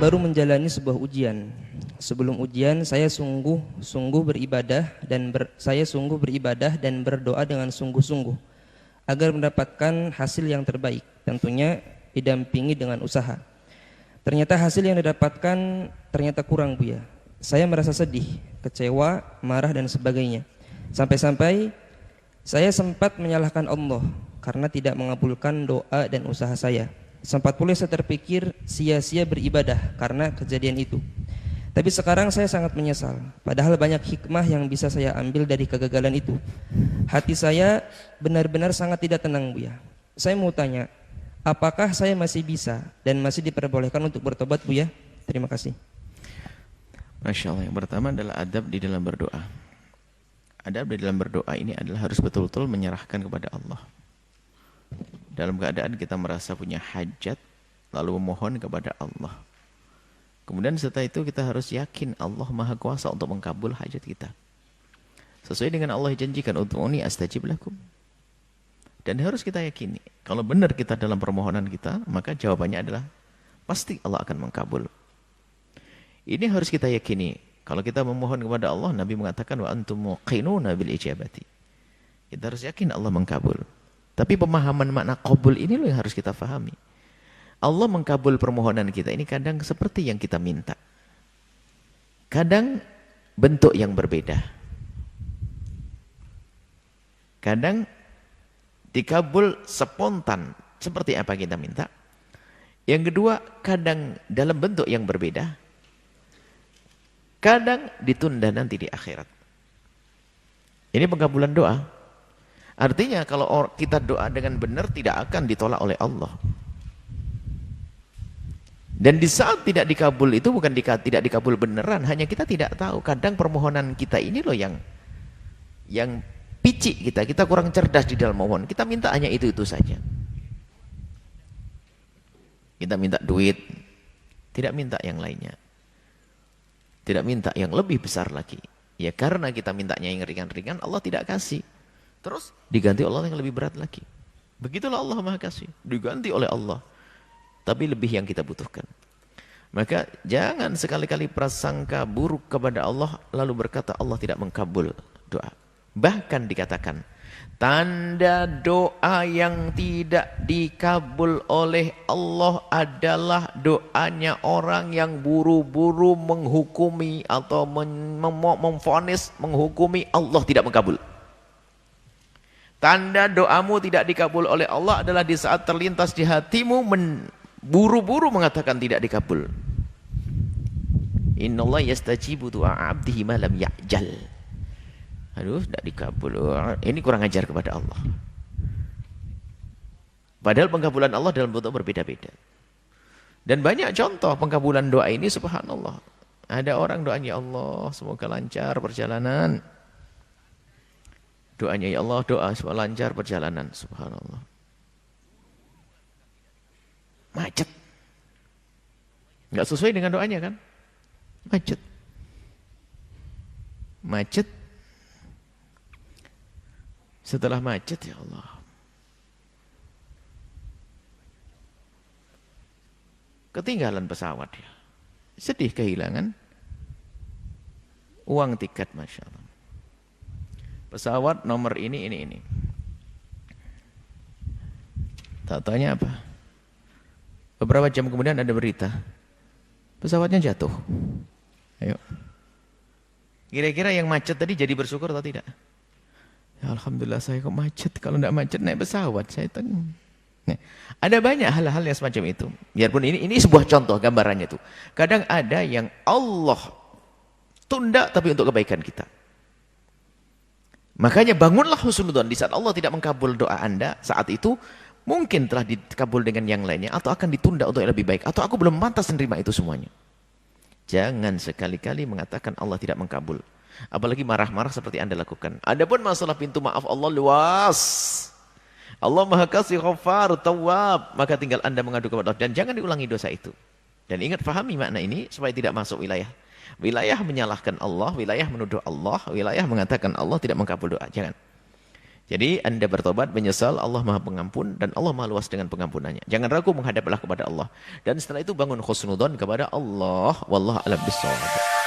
baru menjalani sebuah ujian. Sebelum ujian saya sungguh beribadah dan berdoa dengan sungguh-sungguh agar mendapatkan hasil yang terbaik, tentunya didampingi dengan usaha. Ternyata hasil yang didapatkan ternyata kurang, Buya. Saya merasa sedih, kecewa, marah dan sebagainya. Sampai-sampai saya sempat menyalahkan Allah karena tidak mengabulkan doa dan usaha saya. Sempat pula saya terpikir sia-sia beribadah karena kejadian itu. Tapi sekarang saya sangat menyesal. Padahal banyak hikmah yang bisa saya ambil dari kegagalan itu. Hati saya benar-benar sangat tidak tenang, Buya. Saya mau tanya, apakah saya masih bisa dan masih diperbolehkan untuk bertobat, Buya? Terima kasih. Masya Allah. Yang pertama adalah adab di dalam berdoa. Adab di dalam berdoa ini adalah harus betul-betul menyerahkan kepada Allah. Dalam keadaan kita merasa punya hajat, lalu memohon kepada Allah. Kemudian setelah itu kita harus yakin Allah Maha Kuasa untuk mengkabul hajat kita. Sesuai dengan Allah janjikan, ud'uni astajib lakum. Dan harus kita yakini, kalau benar kita dalam permohonan kita, maka jawabannya adalah pasti Allah akan mengkabul. Ini harus kita yakini. Kalau kita memohon kepada Allah, Nabi mengatakan wa antum muqinuna bil ijabati. Kita harus yakin Allah mengkabul. Tapi pemahaman makna qabul ini loh yang harus kita fahami. Allah mengkabul permohonan kita ini kadang seperti yang kita minta. Kadang bentuk yang berbeda. Kadang dikabul spontan seperti apa kita minta. Yang kedua, kadang dalam bentuk yang berbeda. Kadang ditunda nanti di akhirat. Ini pengkabulan doa. Artinya kalau kita doa dengan benar tidak akan ditolak oleh Allah. Dan di saat tidak dikabul itu bukan tidak dikabul beneran, hanya kita tidak tahu. Kadang permohonan kita ini loh yang picik kita kurang cerdas di dalam mohon. Kita minta hanya itu saja. Kita minta duit, tidak minta yang lainnya. Tidak minta yang lebih besar lagi. Ya karena kita mintanya yang ringan-ringan, Allah tidak kasih. Terus diganti Allah yang lebih berat lagi. Begitulah Allah Maha Kasih. Diganti oleh Allah. Tapi lebih yang kita butuhkan. Maka jangan sekali-kali prasangka buruk kepada Allah lalu berkata Allah tidak mengkabul doa. Bahkan dikatakan tanda doa yang tidak dikabul oleh Allah adalah doanya orang yang buru-buru menghukumi atau memvonis menghukumi Allah tidak mengkabul. Tanda doamu tidak dikabul oleh Allah adalah di saat terlintas di hatimu buru-buru mengatakan tidak dikabul. Innallaha yastajibu du'a 'abdihi ma lam ya'jal. Aduh, tidak dikabul. Ini kurang ajar kepada Allah. Padahal pengkabulan Allah dalam bentuk berbeda-beda. Dan banyak contoh pengkabulan doa ini subhanallah. Ada orang doanya, ya Allah semoga lancar perjalanan. Doanya, ya Allah doa semoga lancar perjalanan. Subhanallah. Macet. Enggak sesuai dengan doanya kan? Macet. Macet. Setelah macet, ya Allah. Ketinggalan pesawat ya. Sedih kehilangan uang tiket, Masya Allah. Pesawat nomor ini. Tak tanya apa. Beberapa jam kemudian ada berita. Pesawatnya jatuh. Ayo. Kira-kira yang macet tadi jadi bersyukur atau tidak? Ya Alhamdulillah saya kok macet. Kalau tidak macet naik pesawat. Saya tanya. Nah, ada banyak hal-hal yang semacam itu. Biarpun ini sebuah contoh gambarannya itu. Kadang ada yang Allah tunda tapi untuk kebaikan kita. Makanya bangunlah husnudzon di saat Allah tidak mengkabul doa Anda saat itu mungkin telah dikabul dengan yang lainnya atau akan ditunda untuk yang lebih baik atau aku belum pantas menerima itu semuanya. Jangan sekali-kali mengatakan Allah tidak mengkabul. Apalagi marah-marah seperti Anda lakukan. Adapun masalah pintu maaf Allah luas. Allah Maha Kasih, Ghaffar, Tawwab. Maka tinggal Anda mengadu kepada Allah dan jangan diulangi dosa itu. Dan ingat fahami makna ini supaya tidak masuk wilayah menyalahkan Allah, wilayah menuduh Allah, wilayah mengatakan Allah tidak mengkabul doa. Jangan. Jadi Anda bertobat, menyesal, Allah Maha Pengampun dan Allah Maha Luas dengan pengampunannya. Jangan ragu menghadaplah kepada Allah. Dan setelah itu bangun husnudzon kepada Allah. Wallahu a'lam bishawab.